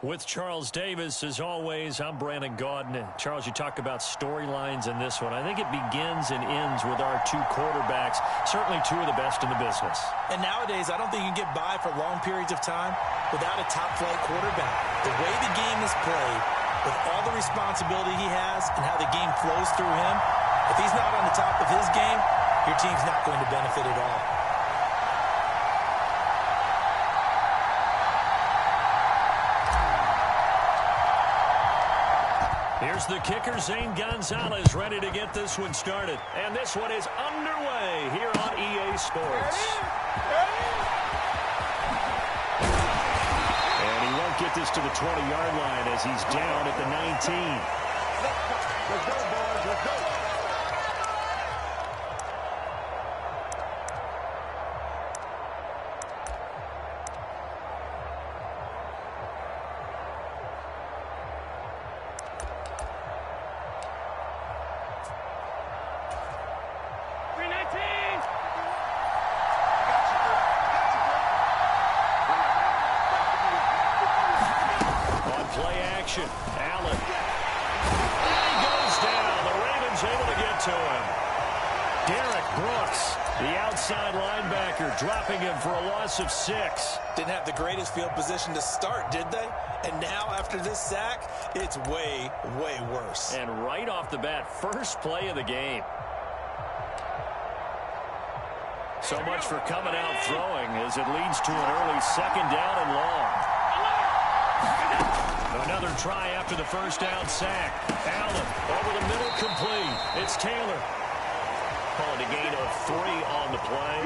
With Charles Davis, as always, I'm Brandon Gaudin. Charles, you talk about storylines in this one. I think it begins and ends with our two quarterbacks, certainly two of the best in the business. And nowadays, I don't think you can get by for long periods of time without a top-flight quarterback. The way the game is played, with all the responsibility he has and how the game flows through him, if he's not on the top of his game, your team's not going to benefit at all. Here's the kicker, Zane Gonzalez, ready to get this one started. And this one is underway here on EA Sports. And he won't get this to the 20-yard line as he's down at the 19. Let's go, boys. Let's go. Allen. He goes down. The Ravens able to get to him. Derek Brooks, the outside linebacker, dropping him for a loss of 6. Didn't have the greatest field position to start, did they? And now, after this sack, it's way, way worse. And right off the bat, first play of the game. So much for coming out throwing as it leads to an early second down and long. Another try after the first down sack. Allen over the middle, complete. It's Taylor. Calling a gain of 3 on the play.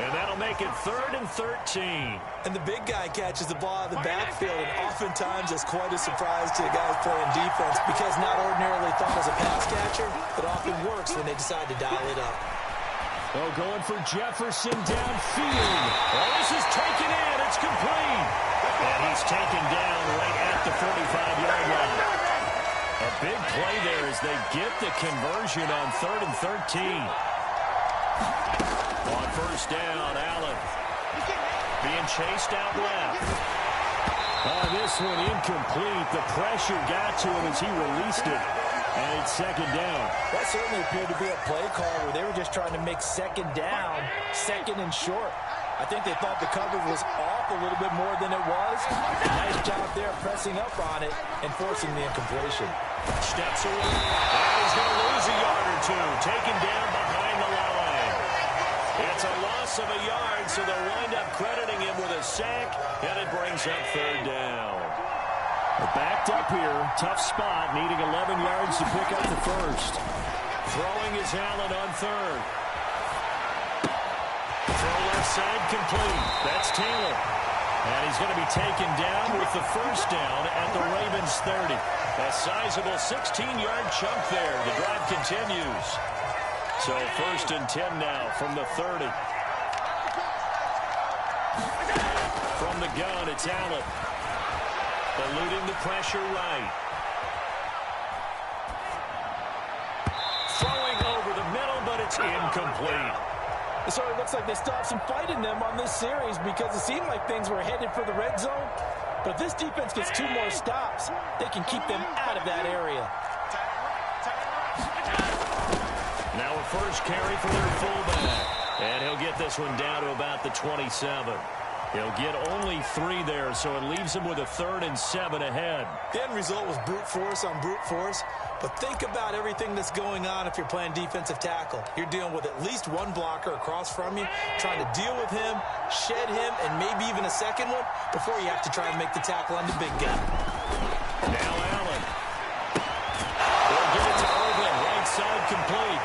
And that'll make it 3rd and 13. And the big guy catches the ball out of the backfield, and oftentimes it's quite a surprise to the guys playing defense because not ordinarily thought as a pass catcher, it often works when they decide to dial it up. Oh, going for Jefferson downfield. Oh, this is taken in. It's complete. And he's taken down right at the 45-yard line. A big play there as they get the conversion on 3rd and 13. On first down, Allen being chased out left. This one incomplete. The pressure got to him as he released it. And it's second down. That certainly appeared to be a play call where they were just trying to make second down, second and short. I think they thought the coverage was off a little bit more than it was. Nice job there pressing up on it and forcing the incompletion. Steps away. And he's going to lose a yard or two. Taken down behind the line. It's a loss of a yard, so they'll wind up crediting him with a sack, and it brings up 3rd down. They're backed up here. Tough spot, needing 11 yards to pick up the first. Throwing is Allen on 3rd. Throw left side complete. That's Taylor. And he's going to be taken down with the first down at the Ravens 30. A sizable 16-yard chunk there. The drive continues. So 1st and 10 now from the 30. From the gun, it's Allen. Eluding the pressure right. Throwing over the middle, but it's incomplete. It sort of looks like they still have some fight in them on this series because it seemed like things were headed for the red zone. But if this defense gets 2 more stops, they can keep them out of that area. Now a first carry for their fullback. And he'll get this one down to about the 27. He'll get only 3 there, so it leaves him with a 3rd and 7 ahead. The end result was brute force on brute force. But think about everything that's going on if you're playing defensive tackle. You're dealing with at least one blocker across from you, trying to deal with him, shed him, and maybe even a second one before you have to try and make the tackle on the big guy. Now Allen. They'll give it to Irvin, right side complete.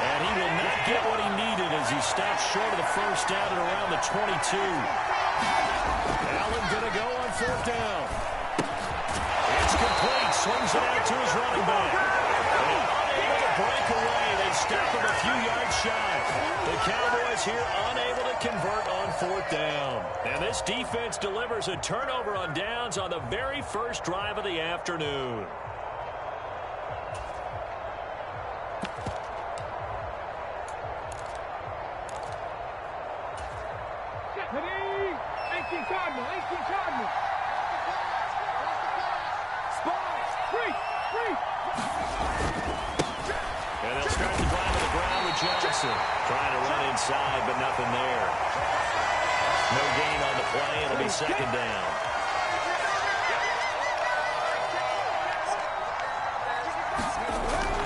And he will not get what he needed as he stops short of the first down at around the 22. Allen going to go on 4th down. It's complete. Swings it out to his running back. Unable to break away. They stop him a few yards shy. The Cowboys here unable to convert on 4th down. And this defense delivers a turnover on downs on the very first drive of the afternoon. Johnson trying to run inside, but nothing there. No gain on the play. It'll be second down.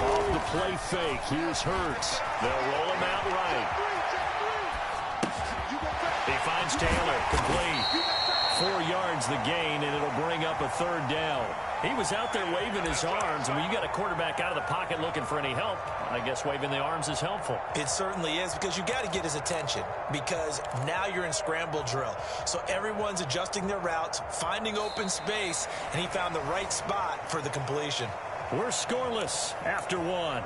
Off the play fake. Here's Hurts. They'll roll him out right. He finds Taylor. Complete. 4 yards the gain, and it'll bring up a third down. He was out there waving his arms, and when you got a quarterback out of the pocket looking for any help, I guess waving the arms is helpful. It certainly is, because you got to get his attention, because now you're in scramble drill. So everyone's adjusting their routes, finding open space, and he found the right spot for the completion. We're scoreless after 1.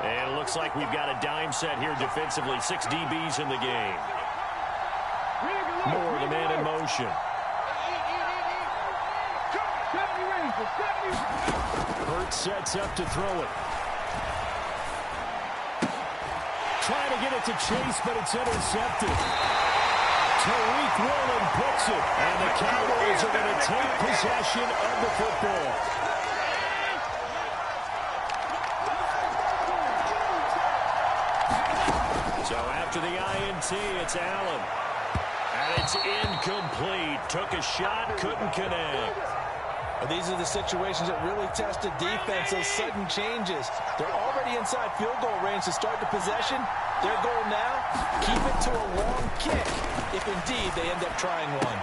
And it looks like we've got a dime set here defensively. 6 DBs in the game. More the man in motion. Hurts sets up to throw it. Trying to get it to Chase, but it's intercepted. Tariq Woolen puts it. And the Cowboys are going to take possession of the football. So after the INT, it's Allen. And it's incomplete. Took a shot, couldn't connect. Well, these are the situations that really test a defense, those sudden changes. They're already inside field goal range to start the possession. Their goal now, keep it to a long kick, if indeed they end up trying one.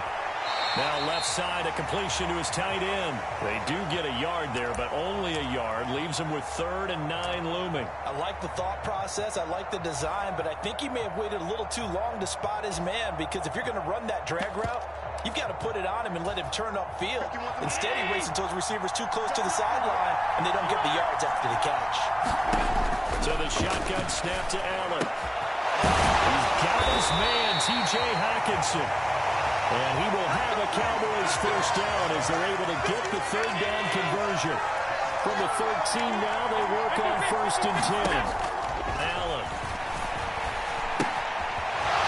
Now left side, a completion to his tight end. They do get a yard there, but only a yard. Leaves him with 3rd and 9 looming. I like the thought process. I like the design, but I think he may have waited a little too long to spot his man, because if you're going to run that drag route, you've got to put it on him and let him turn upfield. Instead, he waits until his receiver's too close to the sideline, and they don't get the yards after the catch. So the shotgun snap to Allen. He's got his man, T.J. Hockenson. And he will have a Cowboys first down as they're able to get the 3rd down conversion. From the 13 now, they work on 1st and 10. Allen.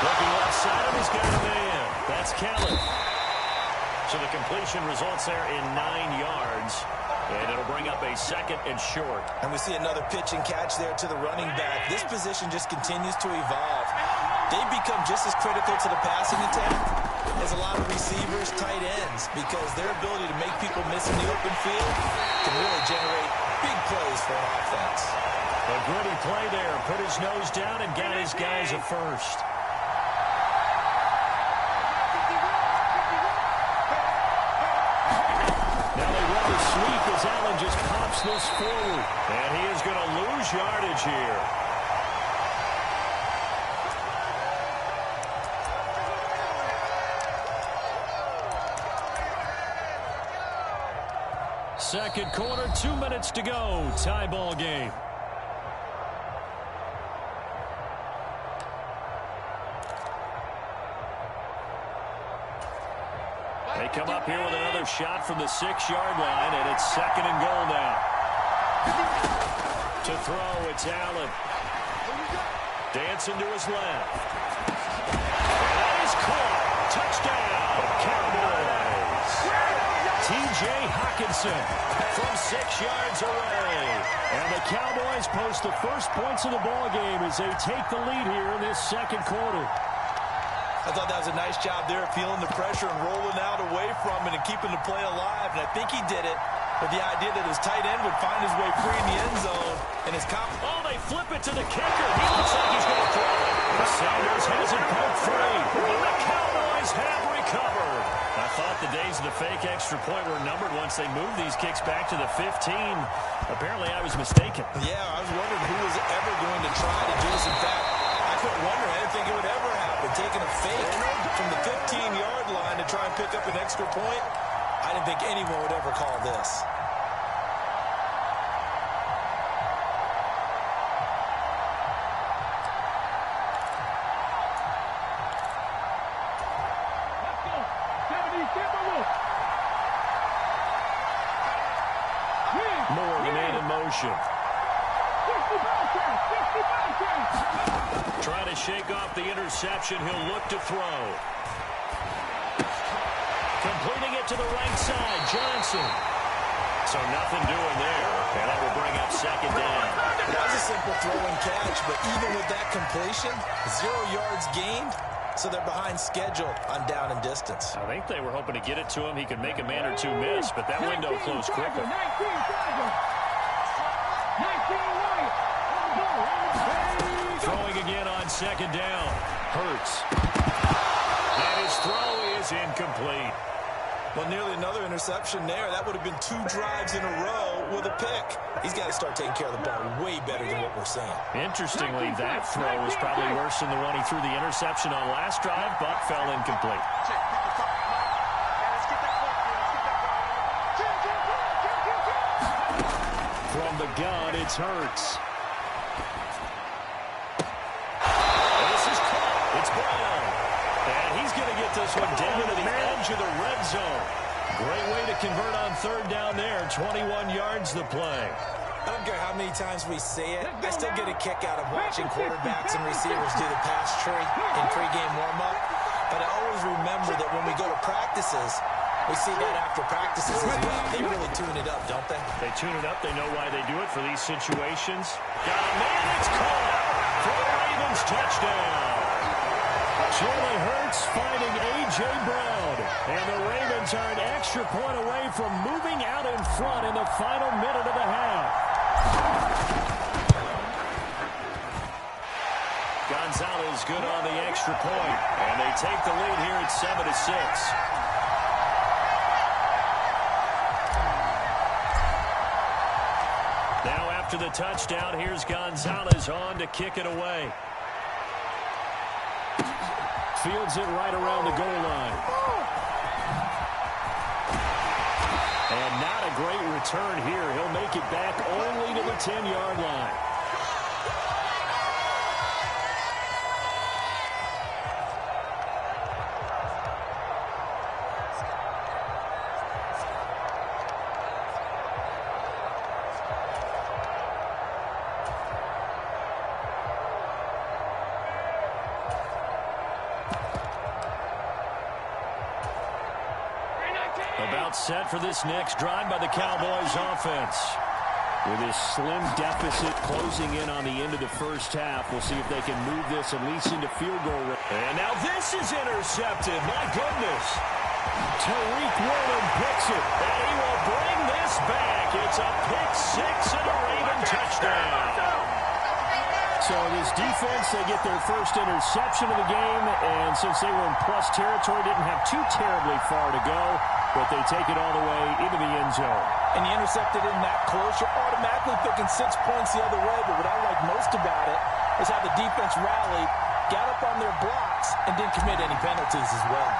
Looking left side, and he's got a man. That's Kelly. So the completion results there in 9 yards. And it'll bring up a 2nd and short. And we see another pitch and catch there to the running back. This position just continues to evolve. They've become just as critical to the passing attack as a lot of receivers, tight ends, because their ability to make people miss in the open field can really generate big plays for an offense. A gritty play there. Put his nose down and got his guys a first. Now they run the sweep as Allen just pops this forward. And he is going to lose yardage here. Second quarter, 2 minutes to go. Tie ball game. They come up here with another shot from the 6-yard line, and it's 2nd and goal now. To throw, it's Allen. Dancing to his left. And that is caught. Touchdown, Cowboys. T.J. Hockenson from 6 yards away. And the Cowboys post the first points of the ballgame as they take the lead here in this second quarter. I thought that was a nice job there, feeling the pressure and rolling out away from it and keeping the play alive. And I think he did it with the idea that his tight end would find his way free in the end zone. And his oh, they flip it to the kicker. He looks like he's going to throw it. Sanders has it poked free. And the Cowboys have recovered. I thought the days of the fake extra point were numbered once they moved these kicks back to the 15. Apparently, I was mistaken. Yeah, I was wondering who was ever going to try to do this. In fact, I couldn't wonder. I didn't think it would ever happen. Taking a fake from the 15-yard line to try and pick up an extra point, I didn't think anyone would ever call this. More the man in motion. Trying to shake off the interception. He'll look to throw. Completing it to the right side. Johnson. So nothing doing there, and that will bring up second down. It was a simple throw and catch, but even with that completion, 0 yards gained, so they're behind schedule on down and distance. I think they were hoping to get it to him. He could make a man or two miss, but that window closed quickly. Throwing again on second down. Hurts. And his throw is incomplete. Well, nearly another interception there. That would have been 2 drives in a row with a pick. He's got to start taking care of the ball way better than what we're seeing. Interestingly, that throw was probably worse than the one he threw the interception on last drive, but fell incomplete. From the gun, it's Hurts. This is caught. It's Brown. And he's going to get this one down to the edge of the red zone. Great way to convert on third down there. 21 yards the play. I don't care how many times we say it, I still get a kick out of watching quarterbacks and receivers do the pass tree in pregame warm-up. But I always remember that when we go to practices, we see that after practices as well. They really tune it up, don't they? They tune it up. They know why they do it for these situations. Got a man. It's caught for the Ravens touchdown. Jalen Hurts finding A.J. Brown. And the Ravens are an extra point away from moving out in front in the final minute of the half. Gonzalez good on the extra point. And they take the lead here at 7-6. Now after the touchdown, here's Gonzalez on to kick it away. Fields it right around the goal line. And not a great return here. He'll make it back only to the 10-yard line. About set for this next drive by the Cowboys offense. With this slim deficit closing in on the end of the first half, we'll see if they can move this at least into field goal range. And now this is intercepted. My goodness. Tariq Woolen picks it. And he will bring this back. It's a pick six and a Raven touchdown. So this defense, they get their first interception of the game, and since they were in plus territory, didn't have too terribly far to go, but they take it all the way into the end zone. And you intercepted in that close, you're automatically picking 6 points the other way, but what I like most about it is how the defense rallied, got up on their blocks, and didn't commit any penalties as well.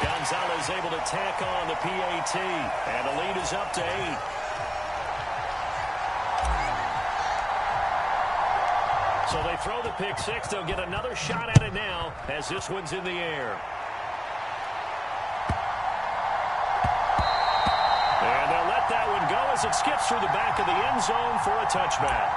Gonzalez able to tack on the PAT, and the lead is up to 8. So they throw the pick six. They'll get another shot at it now as this one's in the air. And they'll let that one go as it skips through the back of the end zone for a touchback.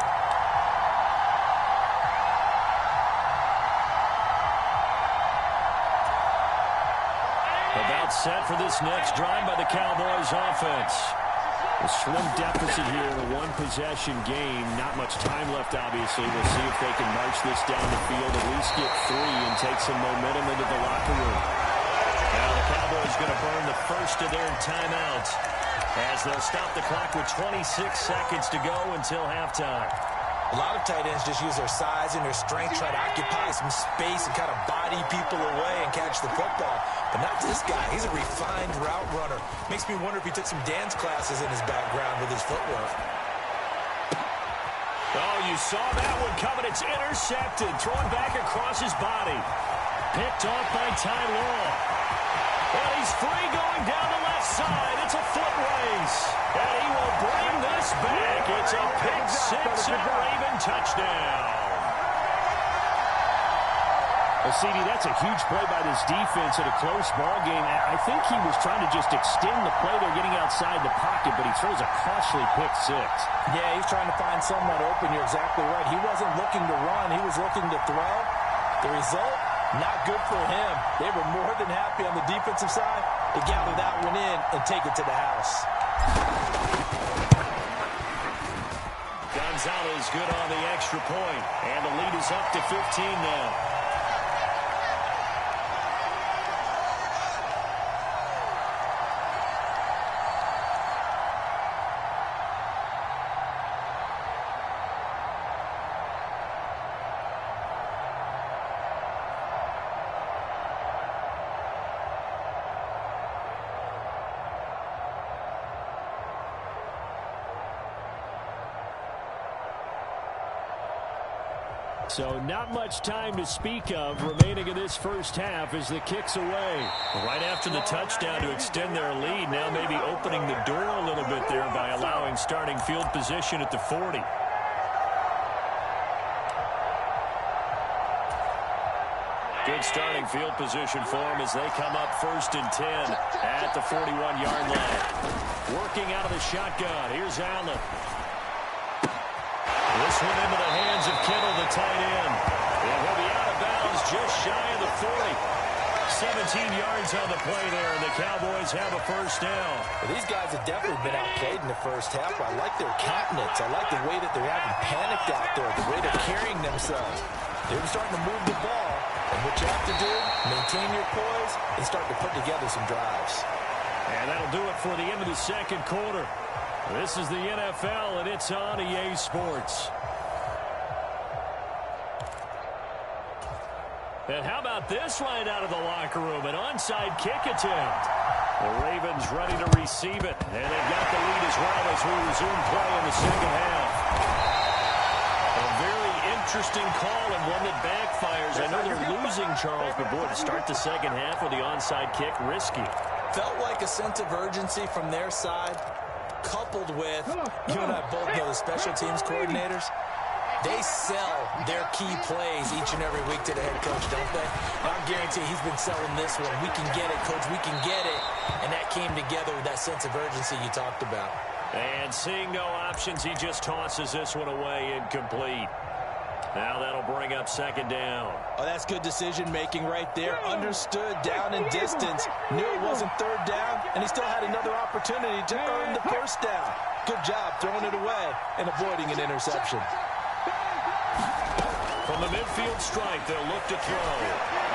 About set for this next drive by the Cowboys offense. A slim deficit here in a one-possession game. Not much time left, obviously. We'll see if they can march this down the field, at least get 3 and take some momentum into the locker room. Now the Cowboys going to burn the first of their timeouts as they'll stop the clock with 26 seconds to go until halftime. A lot of tight ends just use their size and their strength, try to occupy some space and kind of body people away and catch the football. But not this guy. He's a refined route runner. Makes me wonder if he took some dance classes in his background with his footwork. Oh, you saw that one coming. It's intercepted. Thrown back across his body. Picked off by Ty Law. And he's free going down the left side. It's a foot race. And he will bring this back. It's a pick six and a Raven touchdown. Well, CD, that's a huge play by this defense in a close ball game. I think he was trying to just extend the play. They're getting outside the pocket, but he throws a costly pick six. Yeah, he's trying to find someone open. You're exactly right. He wasn't looking to run. He was looking to throw. The result, Not good for him. They were more than happy on the defensive side to gather that one in and take it to the house. Gonzalez good on the extra point, and the lead is up to 15 now. So not much time to speak of remaining in this first half as the kick's away. Right after the touchdown to extend their lead, now maybe opening the door a little bit there by allowing starting field position at the 40. Good starting field position for them as they come up 1st and 10 at the 41-yard line. Working out of the shotgun. Here's Allen. This one into the hands of Kittle, the tight end. And he'll be out of bounds just shy of the 40. 17 yards on the play there, and the Cowboys have a first down. Well, these guys have definitely been outplayed in the first half. I like their countenance. I like the way that they're having panicked out there, the way they're carrying themselves. They're starting to move the ball, and what you have to do, maintain your poise and start to put together some drives. And that'll do it for the end of the second quarter. This is the NFL, and it's on EA Sports. And how about this right out of the locker room? An onside kick attempt. The Ravens ready to receive it, and they've got the lead as well as we resume play in the second half. A very interesting call and one that backfires. I know they're losing, Charles, but boy, to start the second half with the onside kick, risky. Felt like a sense of urgency from their side, coupled with, you and I both know the special teams coordinators, they sell their key plays each and every week to the head coach, don't they? And I guarantee he's been selling this one. We can get it, coach, we can get it. And that came together with that sense of urgency you talked about. And seeing no options, he just tosses this one away incomplete. Now that'll bring up second down. Oh, that's good decision-making right there. Understood down and distance. Knew it wasn't third down, and he still had another opportunity to earn the first down. Good job throwing it away and avoiding an interception. From the midfield stripe, they'll look to throw.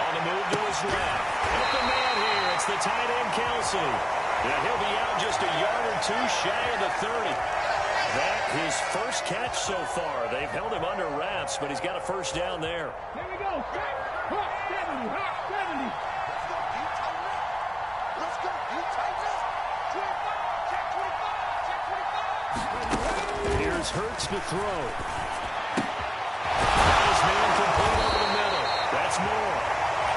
On the move to his left. Open man here. It's the tight end, Kelsey. And he'll be out just a yard or two shy of the 30. That his first catch so far. They've held him under wraps, but he's got a first down there. Here we go. 70. Let's go. You Tigers. 25. Check 25. Here's Hurts to throw. His man complete over the middle. That's more.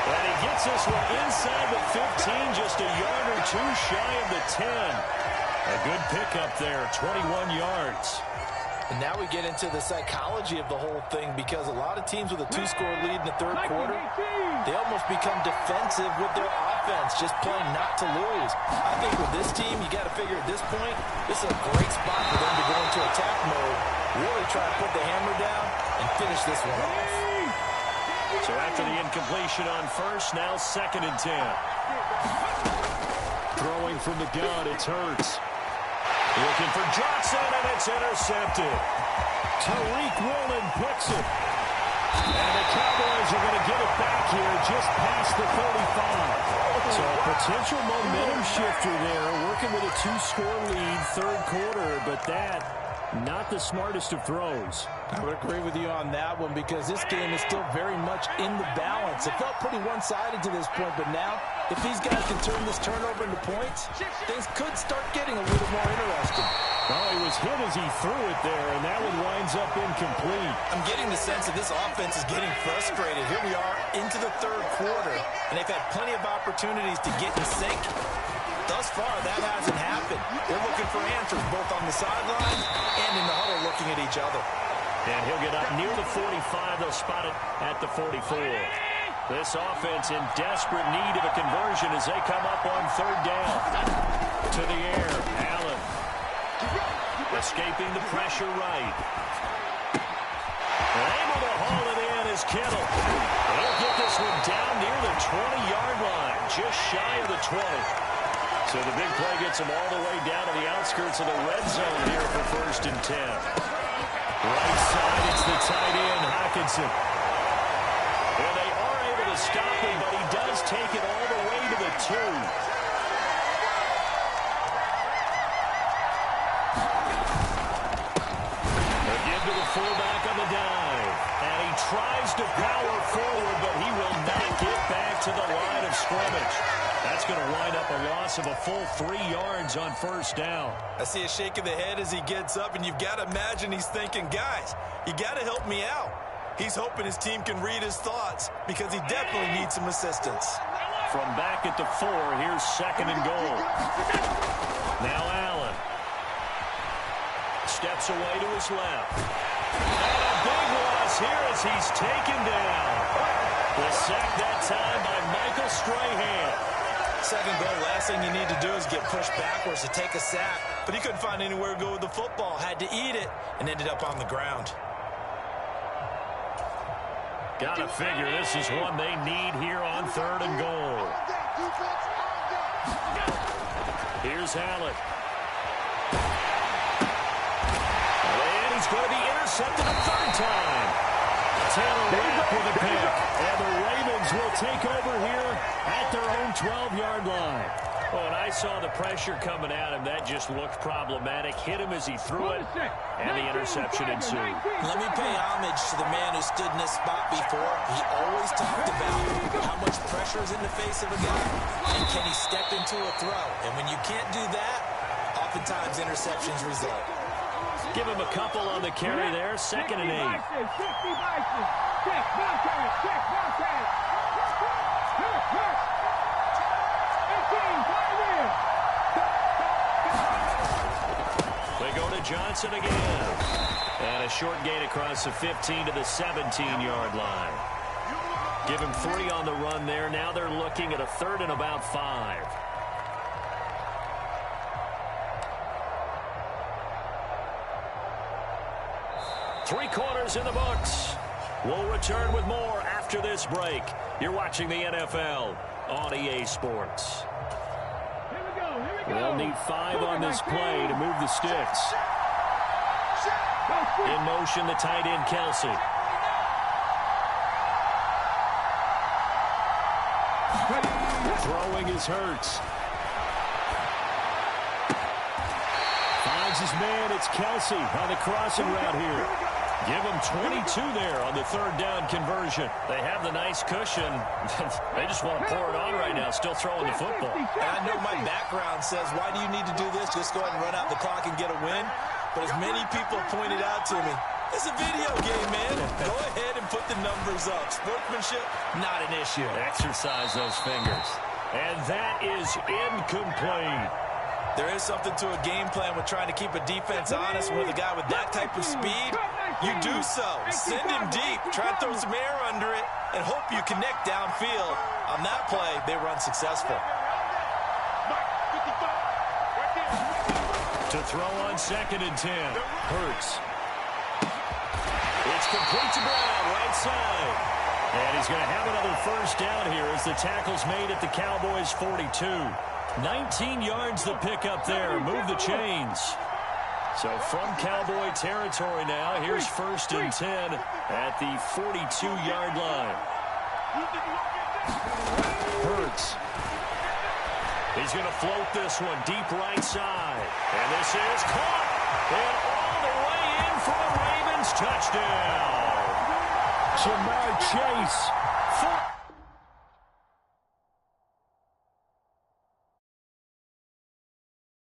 And he gets this one inside the 15, just a yard or two shy of the 10. A good pickup there, 21 yards. And now we get into the psychology of the whole thing, because a lot of teams with a two-score lead in the third quarter, they almost become defensive with their offense, just playing not to lose. I think with this team, you got to figure at this point, this is a great spot for them to go into attack mode, really try to put the hammer down and finish this one off. So after the incompletion on first, now 2nd and 10. Throwing from the gun, it's Hurts. Looking for Johnson, and it's intercepted. Tariq Woolen picks it. And the Cowboys are going to get it back here just past the 35. So a potential momentum shifter there, working with a two-score lead, third quarter, but that, not the smartest of throws. I would agree with you on that one, because this game is still very much in the balance. It felt pretty one-sided to this point, but now, if these guys can turn this turnover into points, things could start getting a little more interesting. Oh, he was hit as he threw it there, and that one winds up incomplete. I'm getting the sense that this offense is getting frustrated. Here we are into the third quarter, and they've had plenty of opportunities to get in sync. Thus far, that hasn't happened. They're looking for answers both on the sidelines and in the huddle looking at each other. And he'll get up near the 45. They'll spot it at the 44. This offense in desperate need of a conversion as they come up on third down. To the air, Allen. Escaping the pressure right. Able to haul it in is Kittle. He'll get this one down 20-yard line, just shy of the 20. So the big play gets them all the way down to the outskirts of the red zone here for 1st and 10. Right side, it's the tight end, Hockenson. And they are able to stop him, but he does take it all the way to the 2. To the fullback on the dive. And he tries to power forward, but he will not get back to the line of scrimmage. That's going to wind up a loss of a full 3 yards on 1st down. I see a shake of the head as he gets up, and you've got to imagine he's thinking, guys, you got to help me out. He's hoping his team can read his thoughts because he definitely needs some assistance. From back at the 4, here's 2nd and goal. Now Allen. Steps away to his left. And a big loss here as he's taken down. The sack that time by Michael Strahan. 2nd goal, last thing you need to do is get pushed backwards to take a sack. But he couldn't find anywhere to go with the football. Had to eat it and ended up on the ground. Gotta figure this is one they need here on 3rd and goal. Here's Allen. He's going to be intercepted a 3rd time. Taylor Rapp with a pick. And the Ravens will take over here at their own 12-yard line. Oh, and I saw the pressure coming at him. That just looked problematic. Hit him as he threw it, and the interception ensued. Let me pay homage to the man who stood in this spot before. He always talked about how much pressure is in the face of a guy, and can he step into a throw. And when you can't do that, oftentimes interceptions result. Give him a couple on the carry there. 2nd and 8. They go to Johnson again. And a short gain across the 15 to the 17-yard line. Give him 3 on the run there. Now they're looking at a 3rd and about 5. Three quarters in the books. We'll return with more after this break. You're watching the NFL on EA Sports. They'll need 5 on this play to move the sticks. In motion, the tight end, Kelsey. Throwing is Hurts. Finds his man. It's Kelsey on the crossing route here. Give him 22 there on the 3rd down conversion. They have the nice cushion. They just want to pour it on right now, still throwing the football. And I know my background says, why do you need to do this? Just go ahead and run out the clock and get a win. But as many people pointed out to me, it's a video game, man. Go ahead and put the numbers up. Sportsmanship, not an issue. Exercise those fingers. And that is incomplete. There is something to a game plan with trying to keep a defense honest. With a guy with that type of speed, you do so. Send him deep. Try and throw some air under it and hope you connect downfield. On that play, they run successful. To throw on 2nd and 10. Hurts. It's complete to Brown, right side. And he's going to have another 1st down here as the tackle's made at the Cowboys' 42. 19 yards the pick up there. Move the chains. So from Cowboy territory now, here's 1st and 10 at the 42-yard line. Hurts. He's going to float this one deep right side. And this is caught. And all the way in for a Ravens touchdown. Jamar Chase.